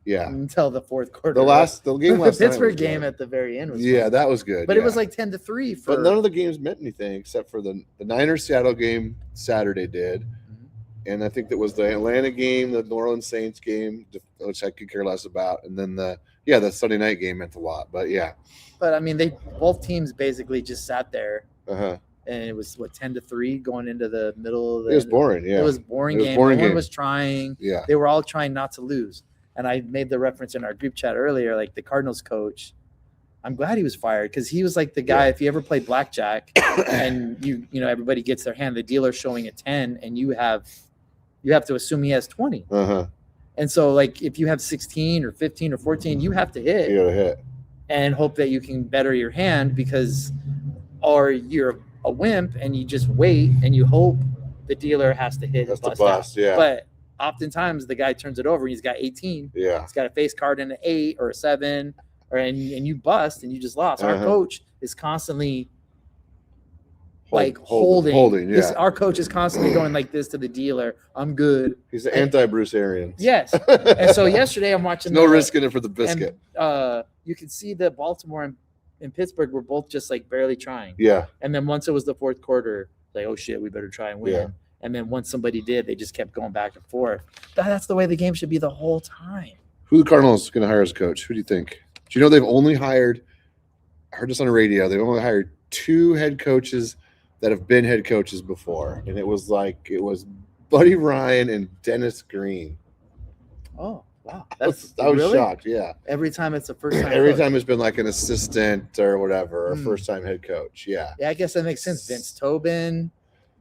Speaker 2: Yeah,
Speaker 1: until the fourth quarter.
Speaker 2: The game last
Speaker 1: the
Speaker 2: night
Speaker 1: Pittsburgh
Speaker 2: was
Speaker 1: game
Speaker 2: good.
Speaker 1: at the very end was
Speaker 2: that was good.
Speaker 1: But it was like 10-3 for.
Speaker 2: But none of the games meant anything except for the Niners Seattle game Saturday did, and I think that was the Atlanta game, the New Orleans Saints game, which I could care less about, and then the Sunday night game meant a lot. But yeah.
Speaker 1: But I mean, both teams basically just sat there.
Speaker 2: Uh-huh.
Speaker 1: And it was 10-3 going into the middle of the.
Speaker 2: It was boring. Yeah,
Speaker 1: it was boring game. No one was trying.
Speaker 2: Yeah,
Speaker 1: they were all trying not to lose. And I made the reference in our group chat earlier, like the Cardinals coach. I'm glad he was fired because he was like the guy. If you ever played blackjack, and you know everybody gets their hand, the dealer's showing a 10, and you have to assume he has 20.
Speaker 2: Uh-huh.
Speaker 1: And so, like, if you have 16 or 15 or 14, you have to hit.
Speaker 2: You gotta hit
Speaker 1: and hope that you can better your hand or you're a wimp and you just wait and you hope the dealer has to hit.
Speaker 2: That's
Speaker 1: and
Speaker 2: bust. Yeah.
Speaker 1: But oftentimes the guy turns it over and he's got 18.
Speaker 2: Yeah.
Speaker 1: He's got a face card in an 8 or a 7, and you bust and you just lost. Our coach is constantly holding.
Speaker 2: Yeah.
Speaker 1: Our coach is constantly going like this to the dealer. I'm good.
Speaker 2: He's the anti-Bruce Arians.
Speaker 1: Yes. And so yesterday I'm watching.
Speaker 2: No risk in it for the biscuit.
Speaker 1: And, you can see that Baltimore and Pittsburgh were both just like barely trying.
Speaker 2: Yeah.
Speaker 1: And then once it was the fourth quarter, like, oh shit, we better try and win.
Speaker 2: Yeah.
Speaker 1: And then once somebody did, they just kept going back and forth. That's the way the game should be the whole time.
Speaker 2: Who the Cardinals going to hire as coach? Who do you think? Do you know they've only hired? I heard this on the radio. They've only hired 2 head coaches that have been head coaches before, and it was Buddy Ryan and Dennis Green.
Speaker 1: Oh. Wow,
Speaker 2: I was shocked. Yeah,
Speaker 1: every time it's a first time.
Speaker 2: Every time it's been like an assistant or whatever, or first time head coach. Yeah.
Speaker 1: Yeah, I guess that makes sense. Vince Tobin,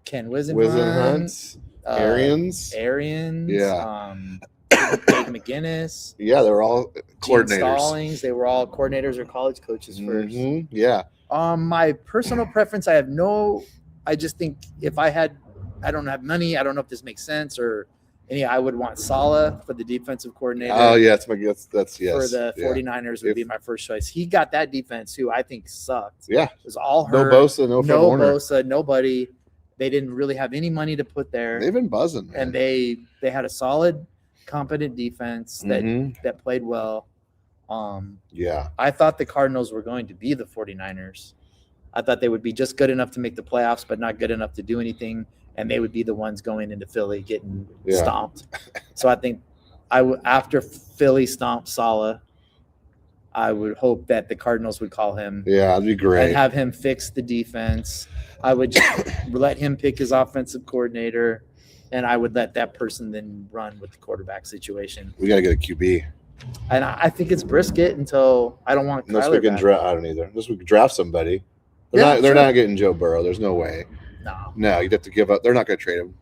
Speaker 1: Ken
Speaker 2: Wisenhunt, Arians.
Speaker 1: Yeah. Dave McGinnis.
Speaker 2: Yeah, they were all coordinators.
Speaker 1: Stallings. They were all coordinators or college coaches first.
Speaker 2: Mm-hmm. Yeah.
Speaker 1: My personal preference, I just think if I don't have money. I don't know if this makes sense or. I would want Saleh for the defensive coordinator.
Speaker 2: Oh, yeah. That's yes.
Speaker 1: For the 49ers would be my first choice. He got that defense, who I think sucked.
Speaker 2: Yeah.
Speaker 1: It was all hurt.
Speaker 2: No Bosa, no
Speaker 1: Bosa, nobody. They didn't really have any money to put there.
Speaker 2: They've been buzzing, man.
Speaker 1: And they had a solid, competent defense that played well.
Speaker 2: Yeah.
Speaker 1: I thought the Cardinals were going to be the 49ers. I thought they would be just good enough to make the playoffs, but not good enough to do anything. And they would be the ones going into Philly getting stomped. So I think after Philly stomped Saleh, I would hope that the Cardinals would call him.
Speaker 2: Yeah, that'd be great.
Speaker 1: And have him fix the defense. I would just let him pick his offensive coordinator, and I would let that person then run with the quarterback situation.
Speaker 2: We got to get a QB.
Speaker 1: And I think it's Brisket until I don't want
Speaker 2: Unless
Speaker 1: Kyler
Speaker 2: we can
Speaker 1: back.
Speaker 2: draft. I don't either. Unless we can draft somebody. They're not getting Joe Burrow. There's no way. No, you'd have to give up. They're not going to trade him.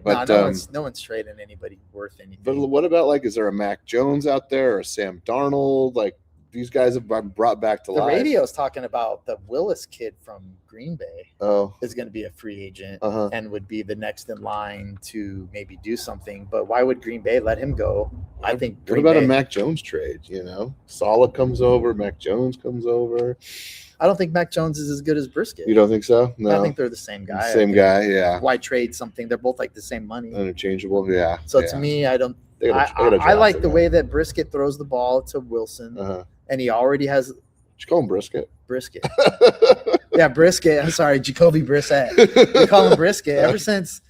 Speaker 2: But
Speaker 1: no one's trading anybody worth anything.
Speaker 2: But what about is there a Mac Jones out there or a Sam Darnold? These guys have been brought back to life.
Speaker 1: The radio's talking about the Willis kid from Green Bay.
Speaker 2: Oh,
Speaker 1: is going to be a free agent and would be the next in line to maybe do something. But why would Green Bay let him go? I think.
Speaker 2: What about a Mac Jones trade? Saleh comes over, Mac Jones comes over.
Speaker 1: I don't think Mac Jones is as good as Brisket.
Speaker 2: You don't think so? No.
Speaker 1: I think they're the same guy.
Speaker 2: Same guy, yeah.
Speaker 1: Why trade something? They're both like the same money.
Speaker 2: Interchangeable, yeah.
Speaker 1: So to me, I don't. I like the way that Brisket throws the ball to Wilson, and he already has.
Speaker 2: Did you call him Brisket?
Speaker 1: Brisket. Yeah, Brisket. I'm sorry, Jacoby Brissett. We call him Brisket. Ever since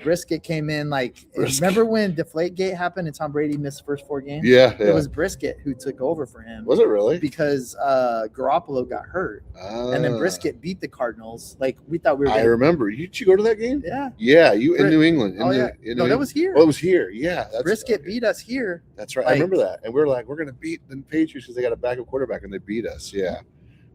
Speaker 1: Brisket came in, remember when Deflategate happened and Tom Brady missed the first 4 games?
Speaker 2: Yeah.
Speaker 1: It was Brisket who took over for him.
Speaker 2: Was it really?
Speaker 1: Because Garoppolo got hurt, and then Brisket beat the Cardinals. We thought we were.
Speaker 2: I remember. Did you go to that game?
Speaker 1: Yeah.
Speaker 2: Yeah, you in New England.
Speaker 1: That was here.
Speaker 2: Oh, it was here. Yeah.
Speaker 1: Brisket beat us here.
Speaker 2: That's right. I remember that. And we were like, we're going to beat the Patriots because they got a backup quarterback, and they beat us. Yeah.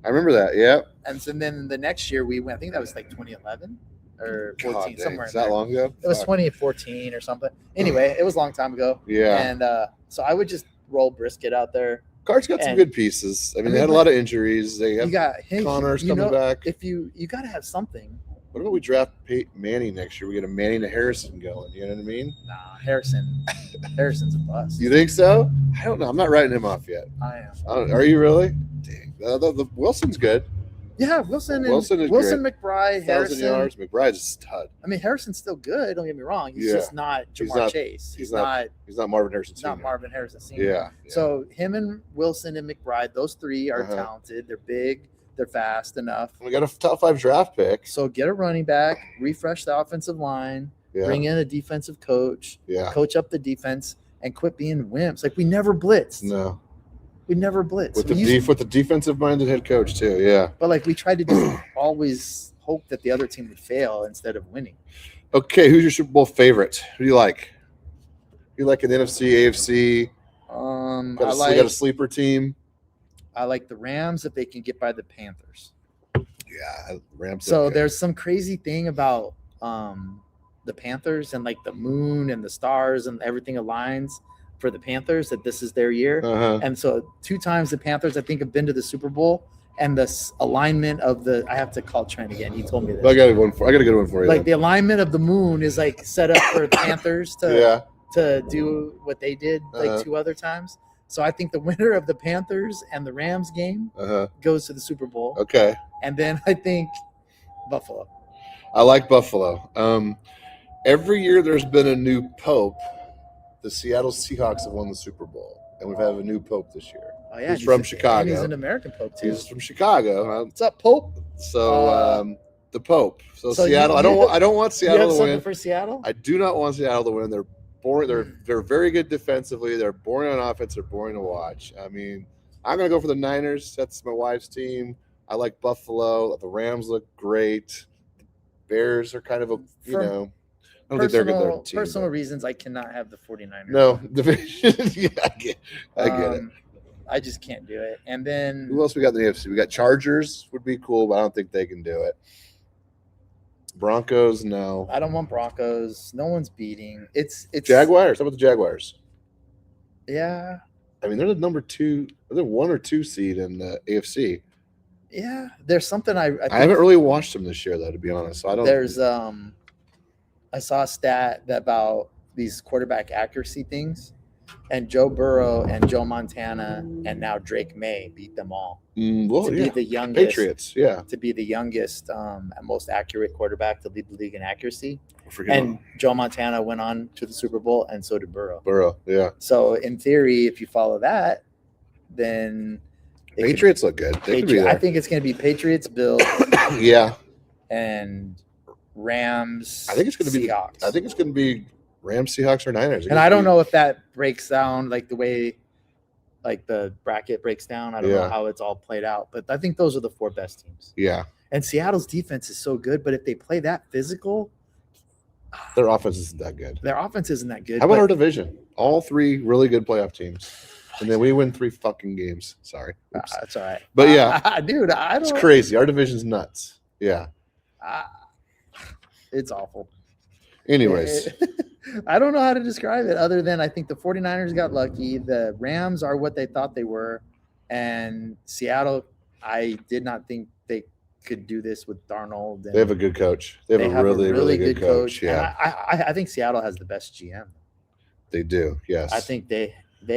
Speaker 2: I remember that. Yeah.
Speaker 1: And so then the next year we went. I think that was 2011. Or 14, somewhere.
Speaker 2: Is that long ago?
Speaker 1: It was 2014 or something. Anyway, it was a long time ago.
Speaker 2: Yeah.
Speaker 1: And so I would just roll Brisket out there.
Speaker 2: Cards got some good pieces. I mean, they had a lot of injuries. They have Connors coming back.
Speaker 1: If you got to have something.
Speaker 2: What about we draft Manning next year? We get a Manning to Harrison going. You know what I mean?
Speaker 1: Nah, Harrison's a bust.
Speaker 2: You think so? I don't know. I'm not writing him off yet.
Speaker 1: I am.
Speaker 2: Are you really? Dang. The Wilson's good.
Speaker 1: Yeah, Wilson
Speaker 2: is
Speaker 1: Wilson,
Speaker 2: great.
Speaker 1: McBride,
Speaker 2: 1,000
Speaker 1: Harrison.
Speaker 2: yards. McBride's a stud.
Speaker 1: I mean, Harrison's still good. Don't get me wrong. He's just not Jamar Chase.
Speaker 2: He's not Marvin Harrison Sr.
Speaker 1: Not Marvin Harrison Sr.
Speaker 2: Yeah.
Speaker 1: So him and Wilson and McBride, those three are talented. They're big. They're fast enough.
Speaker 2: We got a top 5 draft pick.
Speaker 1: So get a running back, refresh the offensive line, bring in a defensive coach, coach up the defense, and quit being wimps. Like, we never blitzed.
Speaker 2: No.
Speaker 1: We never blitzed.
Speaker 2: With the defensive-minded head coach, too, yeah.
Speaker 1: But, like, we tried to just always hope that the other team would fail instead of winning.
Speaker 2: Okay, who's your Super Bowl favorite? Who do you like? You like an NFC, AFC? Got a sleeper team?
Speaker 1: I like the Rams if they can get by the Panthers.
Speaker 2: Yeah, Rams.
Speaker 1: So there's some crazy thing about the Panthers and like the moon and the stars and everything aligns for the Panthers that this is their year. And so 2 times the Panthers, I think, have been to the Super Bowl, and the alignment of I have to call Trent again. He told me this.
Speaker 2: I got a good one for you.
Speaker 1: Like, the alignment of the moon is like set up for the Panthers to do what they did like 2 other times. So I think the winner of the Panthers and the Rams game goes to the Super Bowl.
Speaker 2: Okay.
Speaker 1: And then I think Buffalo.
Speaker 2: I like Buffalo. Every year there's been a new pope. The Seattle Seahawks have won the Super Bowl, and we've had a new pope this year.
Speaker 1: Oh yeah,
Speaker 2: he's from Chicago.
Speaker 1: And he's an American pope too.
Speaker 2: He's from Chicago.
Speaker 1: What's up, Pope?
Speaker 2: So the Pope. So Seattle. I don't want Seattle to win.
Speaker 1: For Seattle?
Speaker 2: I do not want Seattle to win. They're boring. They're very good defensively. They're boring on offense. They're boring to watch. I mean, I'm gonna go for the Niners. That's my wife's team. I like Buffalo. The Rams look great. The Bears are kind of I don't think they're good. Their team,
Speaker 1: personal reasons, I cannot have the 49ers.
Speaker 2: No, yeah, I get it.
Speaker 1: I just can't do it. And then
Speaker 2: who else we got in the AFC? We got Chargers. Would be cool, but I don't think they can do it. Broncos, no.
Speaker 1: I don't want Broncos. No one's beating. It's
Speaker 2: Jaguars. How about the Jaguars?
Speaker 1: Yeah.
Speaker 2: I mean, they're the number 2. They're 1 or 2 seed in the AFC.
Speaker 1: Yeah, there's something I
Speaker 2: haven't really watched them this year, though, to be honest. So I don't.
Speaker 1: There's I saw a stat about these quarterback accuracy things, and Joe Burrow and Joe Montana and now Drake May beat them all
Speaker 2: be
Speaker 1: the youngest
Speaker 2: Patriots. Yeah,
Speaker 1: to be the youngest and most accurate quarterback to lead the league in accuracy. And Joe Montana went on to the Super Bowl, and so did Burrow.
Speaker 2: Yeah.
Speaker 1: So in theory, if you follow that, then
Speaker 2: Patriots look good.
Speaker 1: I think it's going to be Patriots, Bills, and Rams.
Speaker 2: I think it's going to be
Speaker 1: Seahawks.
Speaker 2: I think it's going to be Rams, Seahawks, or Niners.
Speaker 1: And I don't know if that breaks down like the way like the bracket breaks down. I don't know how it's all played out, but I think those are the 4 best teams.
Speaker 2: Yeah.
Speaker 1: And Seattle's defense is so good, but if they play that physical,
Speaker 2: their offense isn't that good.
Speaker 1: Their offense isn't that good.
Speaker 2: How about our division? All 3 really good playoff teams. And then we win 3 fucking games. Sorry.
Speaker 1: That's all right.
Speaker 2: But
Speaker 1: dude,
Speaker 2: it's crazy. Our division's nuts. Yeah.
Speaker 1: It's awful.
Speaker 2: Anyways.
Speaker 1: I don't know how to describe it other than I think the 49ers got lucky. The Rams are what they thought they were. And Seattle, I did not think they could do this with Darnold. And
Speaker 2: they have a good coach. They have a really good coach. Yeah.
Speaker 1: And I think Seattle has the best GM.
Speaker 2: They do. Yes.
Speaker 1: I think they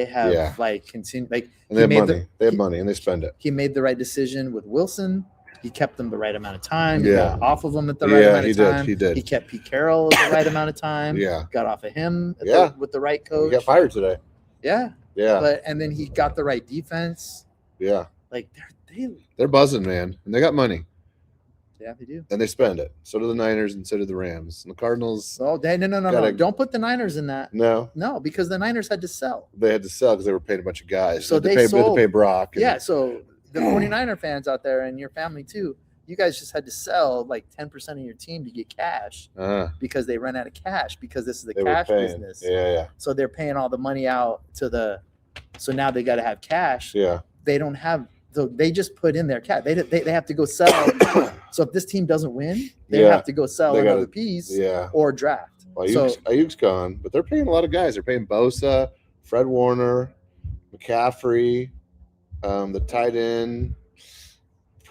Speaker 1: have continued and
Speaker 2: they have money. They have money and they spend it.
Speaker 1: He made the right decision with Wilson. He kept them the right amount of time. He got off of them at the right amount of time.
Speaker 2: He did.
Speaker 1: He kept Pete Carroll at the right amount of time.
Speaker 2: Yeah.
Speaker 1: Got off of him with the right coach.
Speaker 2: He got fired today.
Speaker 1: Yeah.
Speaker 2: Yeah.
Speaker 1: And then he got the right defense.
Speaker 2: Yeah.
Speaker 1: Like
Speaker 2: they're buzzing, man. And they got money.
Speaker 1: Yeah, they do.
Speaker 2: And they spend it. So do the Niners and so do the Rams. And the Cardinals.
Speaker 1: Oh, no. Don't put the Niners in that.
Speaker 2: No.
Speaker 1: No, because the Niners had to sell.
Speaker 2: They had to sell because they were paying a bunch of guys.
Speaker 1: So
Speaker 2: they had to pay Brock.
Speaker 1: So the 49er fans out there and your family too, you guys just had to sell like 10% of your team to get cash because they ran out of cash because this is a cash business.
Speaker 2: Yeah.
Speaker 1: So they're paying all the money out so now they got to have cash.
Speaker 2: Yeah.
Speaker 1: They don't have, so they just put in their cash. They have to go sell. So if this team doesn't win, they have to go sell another piece or draft.
Speaker 2: Well, Ayuk's gone, but they're paying a lot of guys. They're paying Bosa, Fred Warner, McCaffrey, the tight end.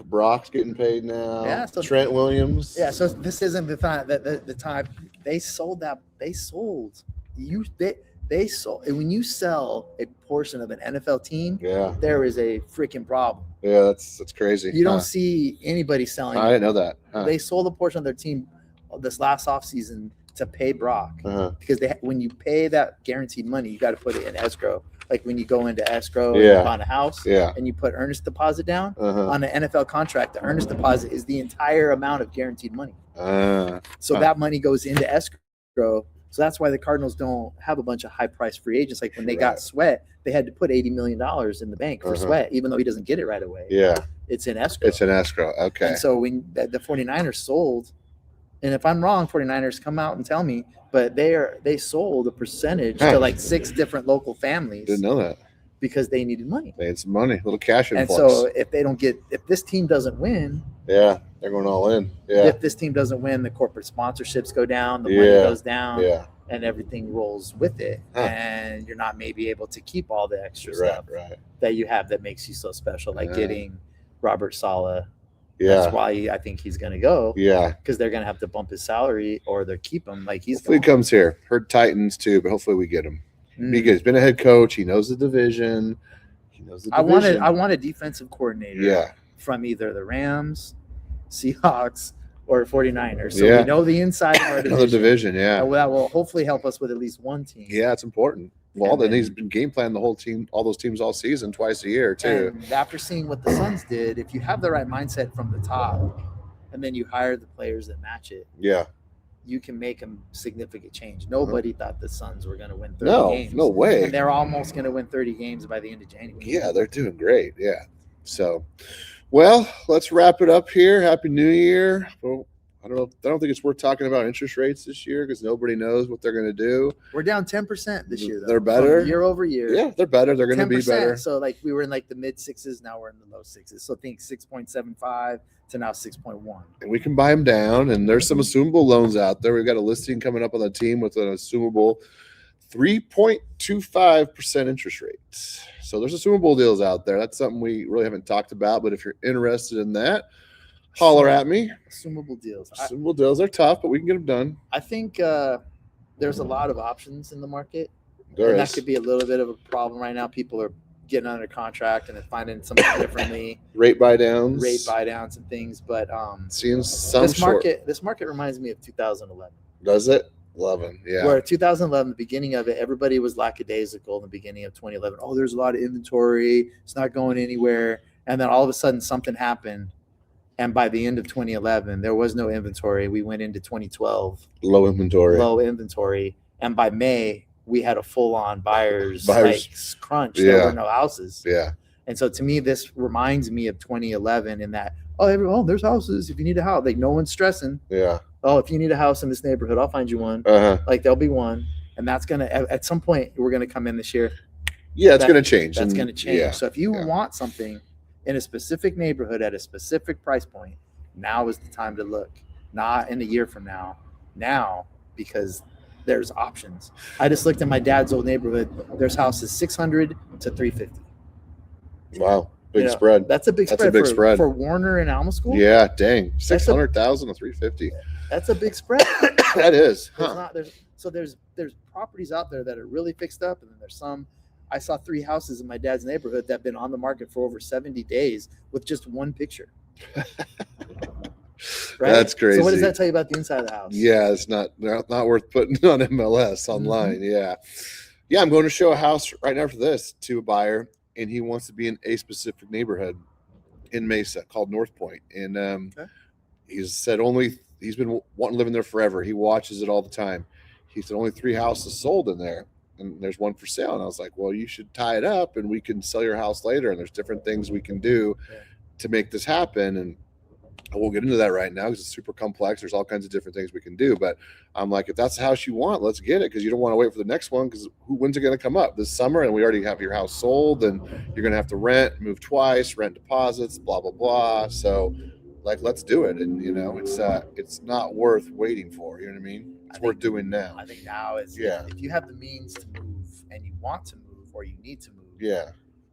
Speaker 2: Brock's getting paid now.
Speaker 1: Yeah, so
Speaker 2: Trent Williams.
Speaker 1: Yeah, so this isn't the time that the time they sold that. They sold They sold, and when you sell a portion of an NFL team,
Speaker 2: Yeah.
Speaker 1: there is a freaking problem.
Speaker 2: Yeah, that's crazy.
Speaker 1: You don't see anybody selling.
Speaker 2: I didn't know that.
Speaker 1: They sold a portion of their team this last offseason to pay Brock because when you pay that guaranteed money, you got to put it in escrow. Like when you go into escrow on a house and you put earnest deposit down on an NFL contract, the earnest deposit is the entire amount of guaranteed money. So that money goes into escrow. So that's why the Cardinals don't have a bunch of high-priced free agents. Like when they got Sweat, they had to put $80 million in the bank for Sweat, even though he doesn't get it right away.
Speaker 2: Yeah.
Speaker 1: It's in escrow.
Speaker 2: It's in escrow. Okay.
Speaker 1: And so when the 49ers sold, and if I'm wrong, 49ers come out and tell me, but they sold a percentage to like 6 different local families.
Speaker 2: Didn't know that.
Speaker 1: Because they needed money.
Speaker 2: They had some money, a little cash influx.
Speaker 1: And so if this team doesn't win.
Speaker 2: Yeah, they're going all in. Yeah.
Speaker 1: If this team doesn't win, the corporate sponsorships go down, the money goes down, and everything rolls with it. And you're not maybe able to keep all the extra stuff that you have that makes you so special, like getting Robert Saleh. Yeah. That's why I think he's going to go. Yeah. Because they're going to have to bump his salary or they'll keep him. Like
Speaker 2: hopefully he comes here. Heard Titans too, but hopefully we get him. Because he's been a head coach. He knows the division.
Speaker 1: I want a defensive coordinator from either the Rams, Seahawks, or 49ers. So we know the inside of our division.
Speaker 2: Another division,
Speaker 1: That will hopefully help us with at least one team.
Speaker 2: Yeah, it's important. Well, then he's been game planning the whole team, all those teams all season, twice a year too.
Speaker 1: And after seeing what the Suns did, if you have the right mindset from the top, and then you hire the players that match it, you can make a significant change. Nobody thought the Suns were going to win 30 games.
Speaker 2: No way.
Speaker 1: And they're almost going to win 30 games by the end of January.
Speaker 2: Yeah, they're doing great. Yeah. So, well, let's wrap it up here. Happy New Year. Well, I don't think it's worth talking about interest rates this year because nobody knows what they're going to do.
Speaker 1: We're down 10% this year, though.
Speaker 2: They're better
Speaker 1: year over year.
Speaker 2: Yeah, they're better. They're going to be better.
Speaker 1: So, like, we were in like the mid sixes. Now we're in the low sixes. So think 6.75 to now 6.1.
Speaker 2: And we can buy them down. And there's some assumable loans out there. We've got a listing coming up on the team with an assumable 3.25% interest rate. So there's assumable deals out there. That's something we really haven't talked about. But if you're interested in that, holler at me.
Speaker 1: Assumable deals.
Speaker 2: Assumable deals are tough, but we can get them done.
Speaker 1: I think there's a lot of options in the market.
Speaker 2: That
Speaker 1: could be a little bit of a problem right now. People are getting under contract and they're finding something differently.
Speaker 2: Rate buy downs
Speaker 1: and things. But
Speaker 2: seeing some
Speaker 1: this market reminds me of 2011.
Speaker 2: Does it? 11, yeah.
Speaker 1: Where 2011, the beginning of it, everybody was lackadaisical in the beginning of 2011. Oh, there's a lot of inventory. It's not going anywhere. And then all of a sudden something happened. And by the end of 2011, there was no inventory. We went into 2012.
Speaker 2: Low
Speaker 1: inventory. And by May, we had a full-on buyers crunch. There were no houses.
Speaker 2: Yeah.
Speaker 1: And so to me, this reminds me of 2011 in that, there's houses. If you need a house, like no one's stressing.
Speaker 2: Yeah.
Speaker 1: Oh, if you need a house in this neighborhood, I'll find you one. Like there'll be one. And that's going to, at some point, we're going to come in this year.
Speaker 2: Yeah, it's going to change.
Speaker 1: That's going to change. Yeah. So if you want something in a specific neighborhood at a specific price point, now is the time to look. Not in a year from now. Now, because there's options. I just looked at my dad's old neighborhood. There's houses 600 to 350.
Speaker 2: Wow, big spread.
Speaker 1: That's a big spread. For Warner and Alma School.
Speaker 2: Yeah, dang, 600,000 to 350.
Speaker 1: That's a big spread.
Speaker 2: That is.
Speaker 1: There's properties out there that are really fixed up, and then there's some. I saw 3 houses in my dad's neighborhood that have been on the market for over 70 days with just one picture. Right?
Speaker 2: That's crazy.
Speaker 1: So what does that tell you about the inside of the house?
Speaker 2: Yeah, it's not worth putting on MLS online. Mm-hmm. Yeah. I'm going to show a house right now for this to a buyer, and he wants to be in a specific neighborhood in Mesa called North Point. And he's said he's been wanting to live in there forever. He watches it all the time. He said only 3 houses sold in there, and there's one for sale. And I was like, well, you should tie it up, and we can sell your house later. And there's different things we can do to make this happen. And I won't get into that right now because it's super complex. There's all kinds of different things we can do. But I'm like, if that's the house you want, let's get it, because you don't want to wait for the next one, because when's it going to come up? This summer, and we already have your house sold, and you're going to have to rent, move twice, rent deposits, blah, blah, blah. So, like, let's do it. And, it's not worth waiting for. You know what I mean? It's worth doing now.
Speaker 1: I think now is if you have the means to move and you want to move or you need to move,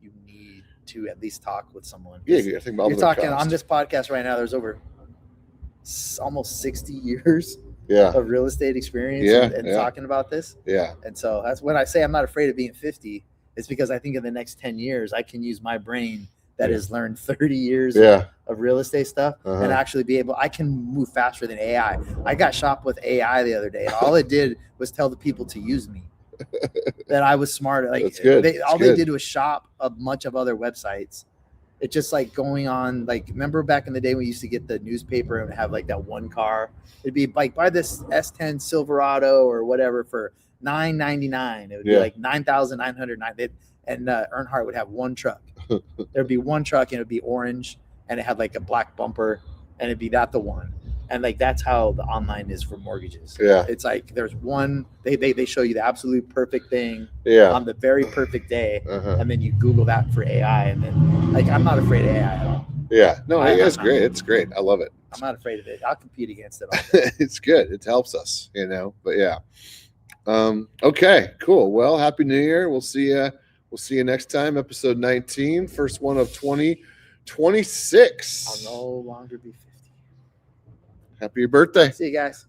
Speaker 1: you need to at least talk with someone.
Speaker 2: Yeah, you think about
Speaker 1: you're talking cost. On this podcast right now. There's over almost 60 years of real estate experience and talking about this.
Speaker 2: Yeah.
Speaker 1: And so that's when I say I'm not afraid of being 50. It's because I think in the next 10 years, I can use my brain that has learned 30 years of real estate stuff and actually be able, I can move faster than AI. I got shopped with AI the other day, and all it did was tell the people to use me. That I was smarter. Like
Speaker 2: that's good.
Speaker 1: They did was shop a bunch of other websites. It's just like going on, like, remember back in the day we used to get the newspaper and have like that one car? It'd be like, buy this S10 Silverado or whatever for $999. It would be like $9,909. And Earnhardt would have one truck. There'd be one truck, and it'd be orange, and it had like a black bumper, and it'd be the one. And like that's how the online is for mortgages.
Speaker 2: Yeah,
Speaker 1: it's like there's one. They show you the absolute perfect thing on the very perfect day, and then you Google that for AI, and then like I'm not afraid of AI at all.
Speaker 2: Yeah, no, it's great. It's great. I love it.
Speaker 1: I'm not afraid of it. I'll compete against it.
Speaker 2: It's good. It helps us, But yeah. Okay, cool. Well, Happy New Year. We'll see you. We'll see you next time. Episode 19, first one of 2026.
Speaker 1: I'll no longer be 50.
Speaker 2: Happy birthday.
Speaker 1: See you guys.